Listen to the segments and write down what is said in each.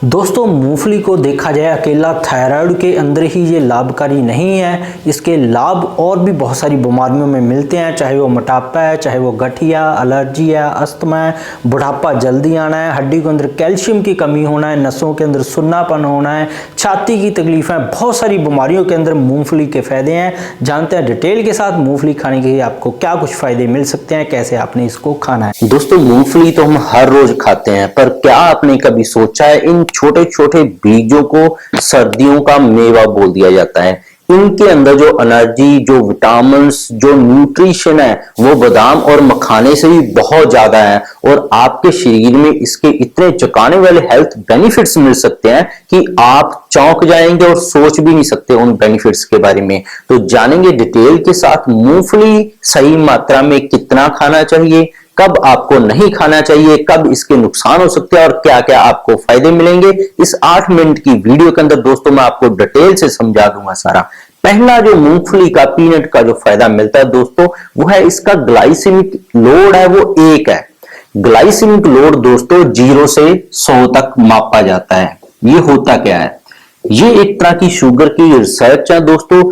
दोस्तों मूंगफली को देखा जाए अकेला थायराइड के अंदर ही ये लाभकारी नहीं है। इसके लाभ और भी बहुत सारी बीमारियों में मिलते हैं, चाहे वो मोटापा है, चाहे वो गठिया, एलर्जी है, अस्थमा है, बुढ़ापा जल्दी आना है, हड्डी के अंदर कैल्शियम की कमी होना है, नसों के अंदर सुन्नापन होना है, छाती की तकलीफ है, बहुत सारी बीमारियों के अंदर मूँगफली के फायदे हैं। जानते हैं डिटेल के साथ मूँगफली खाने के आपको क्या कुछ फायदे मिल सकते हैं, कैसे आपने इसको खाना है। दोस्तों मूंगफली तो हम हर रोज खाते हैं, पर क्या आपने कभी सोचा है इन छोटे छोटे बीजों को सर्दियों का मेवा बोल दिया जाता है। इनके अंदर जो एनर्जी, जो विटामिन, जो न्यूट्रिशन है वो बादाम और मखाने से भी बहुत ज्यादा है और आपके शरीर में इसके इतने चौंकाने वाले हेल्थ बेनिफिट्स मिल सकते हैं कि आप चौंक जाएंगे और सोच भी नहीं सकते उन बेनिफिट्स के बारे में। तो जानेंगे डिटेल के साथ मूंगफली सही मात्रा में कितना खाना चाहिए, कब आपको नहीं खाना चाहिए, कब इसके नुकसान हो सकते हैं और क्या क्या आपको फायदे मिलेंगे। इस 8 मिनट की वीडियो के अंदर दोस्तों मैं आपको डिटेल से समझा दूंगा सारा। पहला जो मूंगफली का पीनट का जो फायदा मिलता है दोस्तों वो है इसका ग्लाइसेमिक लोड है वो 1 है। ग्लाइसेमिक लोड दोस्तों 0 से 100 तक मापा जाता है। ये होता क्या है, ये एक तरह की शुगर की रिसर्च है दोस्तों,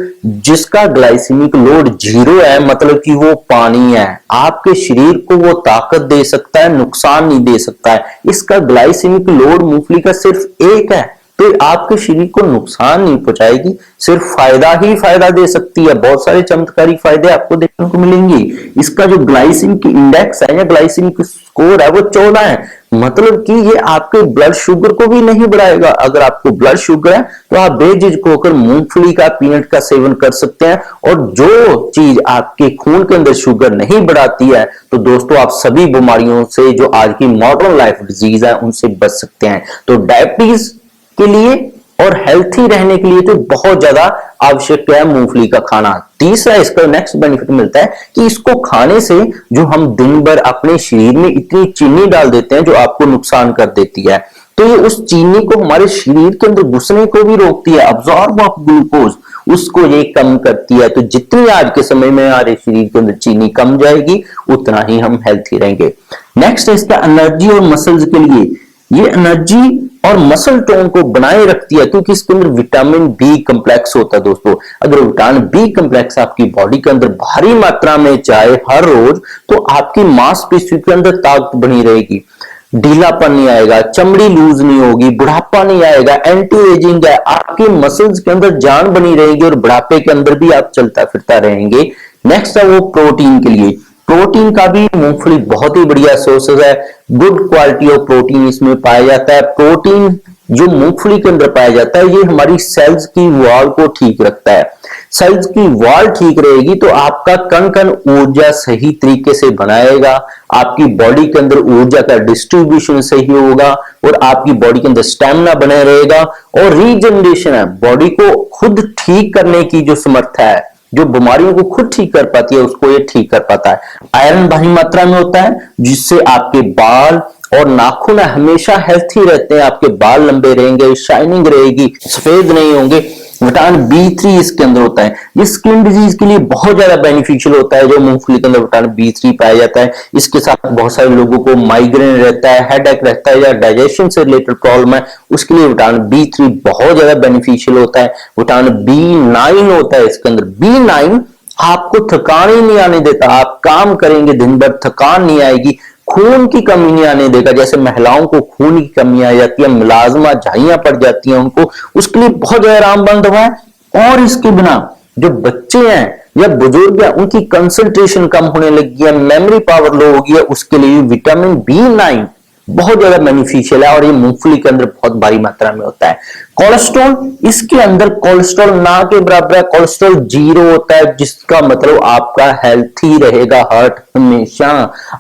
जिसका ग्लाइसेमिक लोड 0 है, मतलब कि वो पानी है। आपके शरीर को वो ताकत दे सकता है, नुकसान नहीं दे सकता है। इसका ग्लाइसेमिक लोड मूंगफली का सिर्फ 1 है, तो आपके शरीर को नुकसान नहीं पहुंचाएगी, सिर्फ फायदा ही फायदा दे सकती है। बहुत सारे चमत्कारी फायदे आपको देखने को मिलेंगे। इसका जो ग्लाइसेमिक इंडेक्स है या ग्लाइसेमिक स्कोर है वो 14 है, मतलब कि ये आपके ब्लड शुगर को भी नहीं बढ़ाएगा। अगर आपको ब्लड शुगर है तो आप बेझिझक होकर मूंगफली का पीनट का सेवन कर सकते हैं। और जो चीज आपके खून के अंदर शुगर नहीं बढ़ाती है तो दोस्तों आप सभी बीमारियों से, जो आज की मॉडर्न लाइफ डिजीज है, उनसे बच सकते हैं। तो डायबिटीज के लिए और हेल्थी रहने के लिए तो बहुत ज्यादा आवश्यक है मूंगफली का खाना। तीसरा इसका नेक्स्ट बेनिफिट मिलता है कि इसको खाने से जो हम दिन भर अपने शरीर में इतनी चीनी डाल देते हैं जो आपको नुकसान कर देती है, तो ये उस चीनी को हमारे शरीर के अंदर घुसने को भी रोकती है। अब्सॉर्ब ऑफ ग्लूकोज उसको ये कम करती है। तो जितनी आज के समय में हमारे शरीर के अंदर चीनी कम जाएगी उतना ही हम हेल्थी रहेंगे। नेक्स्ट है इसका एनर्जी और मसल्स के लिए। ये एनर्जी और मसल टोन को बनाए रखती है क्योंकि इसके अंदर विटामिन बी कम्प्लेक्स होता है दोस्तों। अगर विटामिन बी कम्प्लेक्स आपकी बॉडी के अंदर भारी मात्रा में जाए हर रोज तो आपकी मांसपेशियों के अंदर ताकत बनी रहेगी, ढीलापन नहीं आएगा, चमड़ी लूज नहीं होगी, बुढ़ापा नहीं आएगा, एंटी एजिंग है, आपके मसल्स के अंदर जान बनी रहेगी और बुढ़ापे के अंदर भी आप चलता फिरता रहेंगे। नेक्स्ट है वो प्रोटीन के लिए। प्रोटीन का भी मूंगफली बहुत ही बढ़िया सोर्सेज है। गुड क्वालिटी ऑफ प्रोटीन इसमें पाया जाता है। प्रोटीन जो मूंगफली के अंदर पाया जाता है ये हमारी सेल्स की वॉल को ठीक रखता है। सेल्स की वॉल ठीक रहेगी तो आपका कण कण ऊर्जा सही तरीके से बनाएगा, आपकी बॉडी के अंदर ऊर्जा का डिस्ट्रीब्यूशन सही होगा और आपकी बॉडी के अंदर स्टेमिना बने रहेगा। और रीजनरेशन है, बॉडी को खुद ठीक करने की जो समर्थ है, जो बीमारियों को खुद ठीक कर पाती है उसको ये ठीक कर पाता है। आयरन भारी मात्रा में होता है जिससे आपके बाल और नाखून हमेशा हेल्थी रहते हैं, आपके बाल लंबे रहेंगे, शाइनिंग रहेगी, सफेद नहीं होंगे। विटामिन B3 इसके अंदर होता है, ये स्किन डिजीज के लिए बहुत ज्यादा बेनिफिशियल होता है। जो मूंगफली के अंदर विटामिन B3 पाया जाता है, इसके साथ बहुत सारे लोगों को माइग्रेन रहता है, हेडेक रहता है या डाइजेशन से रिलेटेड प्रॉब्लम है, उसके लिए विटामिन B3 बहुत ज्यादा बेनिफिशियल होता है। विटामिन B9 होता है इसके अंदर। B9 आपको थकान ही नहीं आने देता, आप काम करेंगे दिन भर थकान नहीं आएगी, खून की कमी नहीं आने देगा। जैसे महिलाओं को खून की कमी आ जाती है, मिलाजमा झाइयां पड़ जाती हैं उनको, उसके लिए बहुत ज्यादा रामबाण दवा है। और इसके बिना जो बच्चे हैं या बुजुर्ग हैं उनकी कंसंट्रेशन कम होने लगी है, मेमोरी पावर लो हो गई है, उसके लिए विटामिन B9 बहुत ज्यादा बेनिफिशियल है और ये मूंगफली के अंदर बहुत भारी मात्रा में होता है। कोलेस्ट्रॉल, इसके अंदर कोलेस्ट्रॉल ना के बराबर है, कोलेस्ट्रॉल 0 होता है, जिसका मतलब आपका हेल्थी रहेगा हार्ट, हमेशा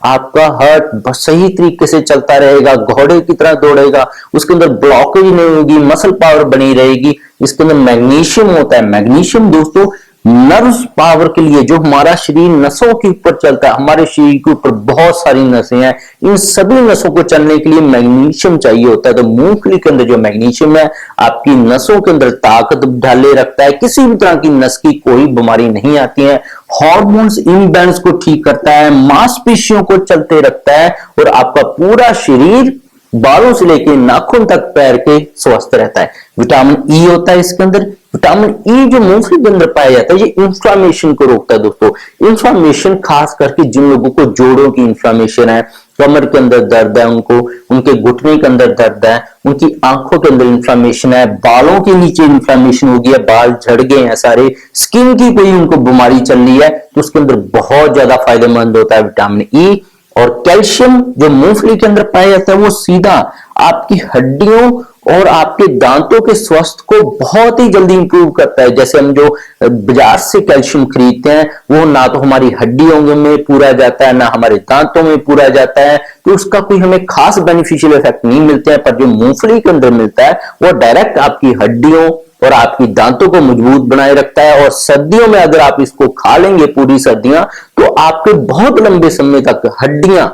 आपका हार्ट सही तरीके से चलता रहेगा, घोड़े की तरह दौड़ेगा, उसके अंदर ब्लॉकेज नहीं होगी, मसल पावर बनी रहेगी। इसके अंदर मैग्नीशियम होता है। मैग्नीशियम दोस्तों नर्व्स पावर के लिए, जो हमारा शरीर नसों के ऊपर चलता है, हमारे शरीर के ऊपर बहुत सारी नसें हैं, इन सभी नसों को चलने के लिए मैग्नीशियम चाहिए होता है। तो मूंगफली के अंदर जो मैग्नीशियम है आपकी नसों के अंदर ताकत ढाले रखता है, किसी भी तरह की नस की कोई बीमारी नहीं आती है। हार्मोन्स इम्बैलेंस को ठीक करता है, मांसपेशियों को चलते रखता है और आपका पूरा शरीर बालों से लेके नाखून तक पैर के स्वस्थ रहता है। विटामिन ई होता है इसके अंदर। विटामिन ई जो मूंगफली के अंदर पाया जाता है, ये इंफ्लामेशन को रोकता है दोस्तों। इंफ्लामेशन खास करके जिन लोगों को जोड़ों की इंफ्लामेशन है, कमर के अंदर दर्द है, उनको उनके घुटने के अंदर दर्द है, उनकी आंखों के अंदर इंफ्लामेशन है, बालों के नीचे इंफ्लामेशन हो गया, बाल झड़ गए हैं सारे, स्किन की कोई उनको बीमारी चल रही है, तो उसके अंदर बहुत ज्यादा फायदेमंद होता है विटामिन ई। और कैल्शियम जो मूंगफली के अंदर पाया जाता है, वो सीधा आपकी हड्डियों और आपके दांतों के स्वास्थ्य को बहुत ही जल्दी इंप्रूव करता है। जैसे हम जो बाजार से कैल्शियम खरीदते हैं, वो ना तो हमारी हड्डियों में पूरा जाता है, ना हमारे दांतों में पूरा जाता है, तो उसका कोई हमें खास बेनिफिशियल इफेक्ट नहीं मिलते हैं। पर जो मूंगफली के अंदर मिलता है, वो डायरेक्ट आपकी हड्डियों और आपकी दांतों को मजबूत बनाए रखता है। और सर्दियों में अगर आप इसको खा लेंगे पूरी सर्दियां, तो आपके बहुत लंबे समय तक हड्डियां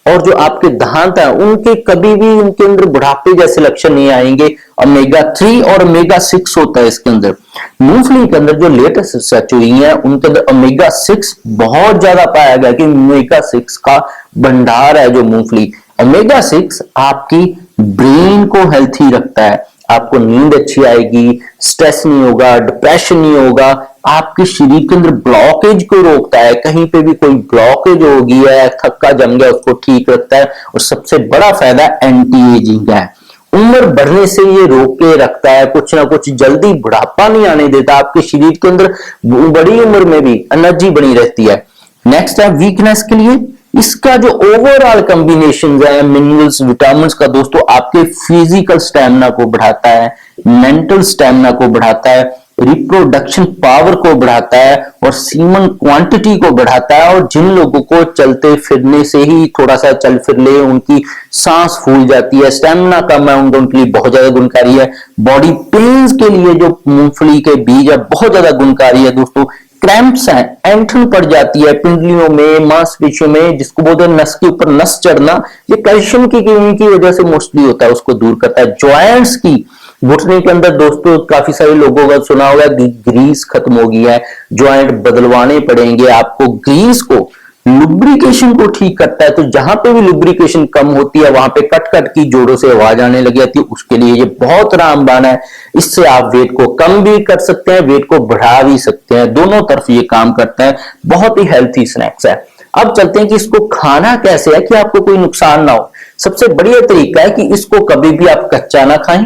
और जो आपके दांत है, उनके कभी भी उनके अंदर बुढ़ापे जैसे लक्षण नहीं आएंगे। ओमेगा 3 और ओमेगा 6 होता है इसके अंदर। मूंगफली के अंदर जो लेटेस्ट रिसर्च हुई है, उनके अंदर ओमेगा 6 बहुत ज्यादा पाया गया कि ओमेगा 6 का भंडार है जो मूंगफली। ओमेगा 6 आपकी ब्रेन को हेल्थी रखता है, आपको नींद अच्छी आएगी, स्ट्रेस नहीं होगा, डिप्रेशन नहीं होगा, आपके शरीर के अंदर ब्लॉकेज को रोकता है, कहीं पे भी कोई ब्लॉकेज हो गया है, थक्का जम गया, उसको ठीक रखता है। और सबसे बड़ा फायदा एंटी एजिंग का है, उम्र बढ़ने से ये रोक के रखता है, कुछ ना कुछ जल्दी बुढ़ापा नहीं आने देता, आपके शरीर के अंदर बड़ी उम्र में भी एनर्जी बनी रहती है। नेक्स्ट है वीकनेस के लिए, इसका जो ओवरऑल कॉम्बिनेशन है मिनरल्स विटामिन का दोस्तों, आपके फिजिकल स्टैमिना को बढ़ाता है, मेंटल स्टैमिना को बढ़ाता है, रिप्रोडक्शन पावर को बढ़ाता है और सीमन क्वांटिटी को बढ़ाता है। और जिन लोगों को चलते फिरने से ही थोड़ा सा चल फिर ले उनकी सांस फूल जाती है, स्टैमिना कम है, उनके लिए बहुत ज्यादा गुणकारी है। बॉडी पेन्स के लिए जो मूंगफली के बीज है बहुत ज्यादा गुणकारी है दोस्तों। क्रैम्प्स हैं, ऐंठन पड़ जाती है पिंडलियों में, मांसपेशियों में, जिसको बोलते हैं नस के ऊपर नस चढ़ना, ये कैल्शियम की कमी की वजह से मोस्टली होता है, उसको दूर करता है। जॉइंट्स की घुटने के अंदर दोस्तों काफी सारे लोगों का सुना होगा ग्रीस खत्म हो गई है, जॉइंट बदलवाने पड़ेंगे आपको। ग्रीस को लुब्रिकेशन को ठीक करता है, तो जहां पे भी लुब्रिकेशन कम होती है वहां पे कट कट की जोड़ों से आवाज आने लग जाती है, उसके लिए ये बहुत रामबाण है। इससे आप वेट को कम भी कर सकते हैं, वेट को बढ़ा भी सकते हैं, दोनों तरफ ये काम करता है। बहुत ही हेल्थी स्नैक्स है। अब चलते हैं कि इसको खाना कैसे है कि आपको कोई नुकसान ना हो। सबसे बढ़िया तरीका है कि इसको कभी भी आप कच्चा ना खाएं,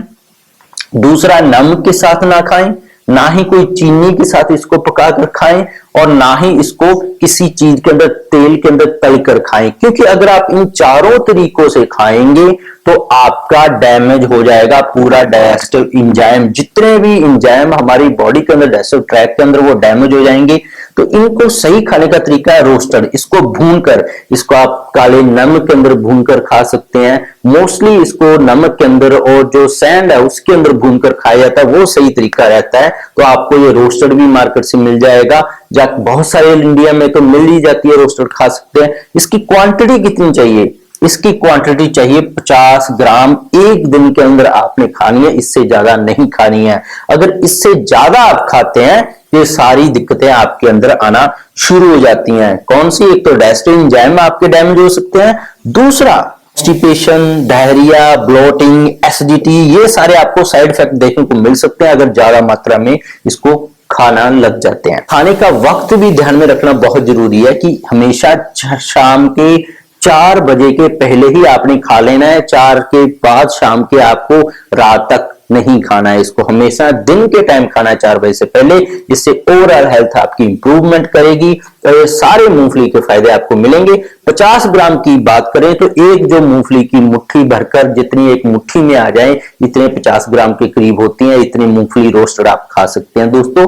दूसरा नमक के साथ ना खाएं, ना ही कोई चीनी के साथ इसको पकाकर खाएं, और ना ही इसको किसी चीज के अंदर तेल के अंदर तल कर खाएं। क्योंकि अगर आप इन चारों तरीकों से खाएंगे तो आपका डैमेज हो जाएगा पूरा डाइजेस्टिव एंजाइम, जितने भी एंजाइम हमारी बॉडी के अंदर डाइजेस्टिव ट्रैक्ट के अंदर वो डैमेज हो जाएंगे। तो इनको सही खाने का तरीका है रोस्टेड, इसको भूनकर, इसको आप काले नमक के अंदर भूनकर खा सकते हैं। मोस्टली इसको नमक के अंदर और जो सैंड है उसके अंदर भूनकर खाया जाता है, वो सही तरीका रहता है। तो आपको ये रोस्टेड भी मार्केट से मिल जाएगा, बहुत सारे इंडिया में तो मिल ही जाती है, रोस्टेड खा सकते हैं। इसकी क्वांटिटी कितनी चाहिए? इसकी क्वांटिटी चाहिए 50 ग्राम एक दिन के अंदर आपने खानी है, इससे ज्यादा नहीं खानी है। अगर इससे ज्यादा आप खाते हैं ये सारी दिक्कतें आपके अंदर आना शुरू हो जाती हैं। कौन सी? एक तो डाइजेस्टिव एंजाइम आपके डैमेज हो सकते हैं, दूसरा कॉन्स्टिपेशन, डायरिया, ब्लोटिंग, एसिडिटी, ये सारे आपको साइड इफेक्ट देखने को मिल सकते हैं अगर ज्यादा मात्रा में इसको खाना लग जाते हैं। खाने का वक्त भी ध्यान में रखना बहुत जरूरी है कि हमेशा शाम के 4 बजे के पहले ही आपने खा लेना है, 4 के बाद शाम के आपको रात तक नहीं खाना है। इसको हमेशा दिन के टाइम खाना है 4 बजे से पहले, जिससे ओवरऑल हेल्थ आपकी इंप्रूवमेंट करेगी और ये सारे मूंगफली के फायदे आपको मिलेंगे। 50 ग्राम की बात करें तो एक जो मूंगफली की मुट्ठी भरकर जितनी एक मुट्ठी में आ जाए, इतने 50 ग्राम के करीब होती है, इतनी मूंगफली रोस्टेड आप खा सकते हैं। दोस्तों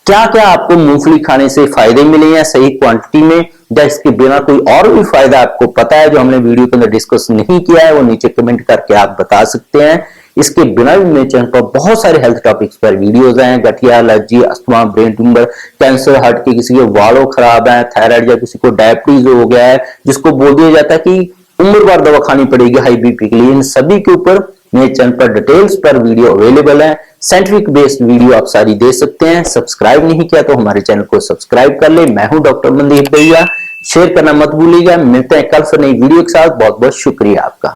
क्या क्या आपको मूंगफली खाने से फायदे मिले हैं सही क्वांटिटी में, या इसके बिना कोई और भी फायदा आपको पता है जो हमने वीडियो के अंदर डिस्कस नहीं किया है, वो नीचे कमेंट करके आप बता सकते हैं। इसके बिना भी मेरे चैनल पर बहुत सारे हेल्थ टॉपिक्स पर वीडियोस हैं, गठिया, allergy, asthma, brain tumour, cancer, heart के किसी के वालों खराब है, थायराइड या किसी को डायबिटीज हो गया है जिसको बोल दिया जाता है कि उम्र भर दवा खानी पड़ेगी हाई बीपी के लिए, इन सभी के ऊपर मेरे चैनल पर डिटेल्स पर वीडियो अवेलेबल है। साइंटिफिक बेस्ड वीडियो आप सारी दे सकते हैं। सब्सक्राइब नहीं किया तो हमारे चैनल को सब्सक्राइब कर ले। मैं हूं डॉक्टर मनदीप भैया, शेयर करना मत भूलिएगा। मिलते हैं कल से नई वीडियो के साथ। बहुत बहुत शुक्रिया आपका।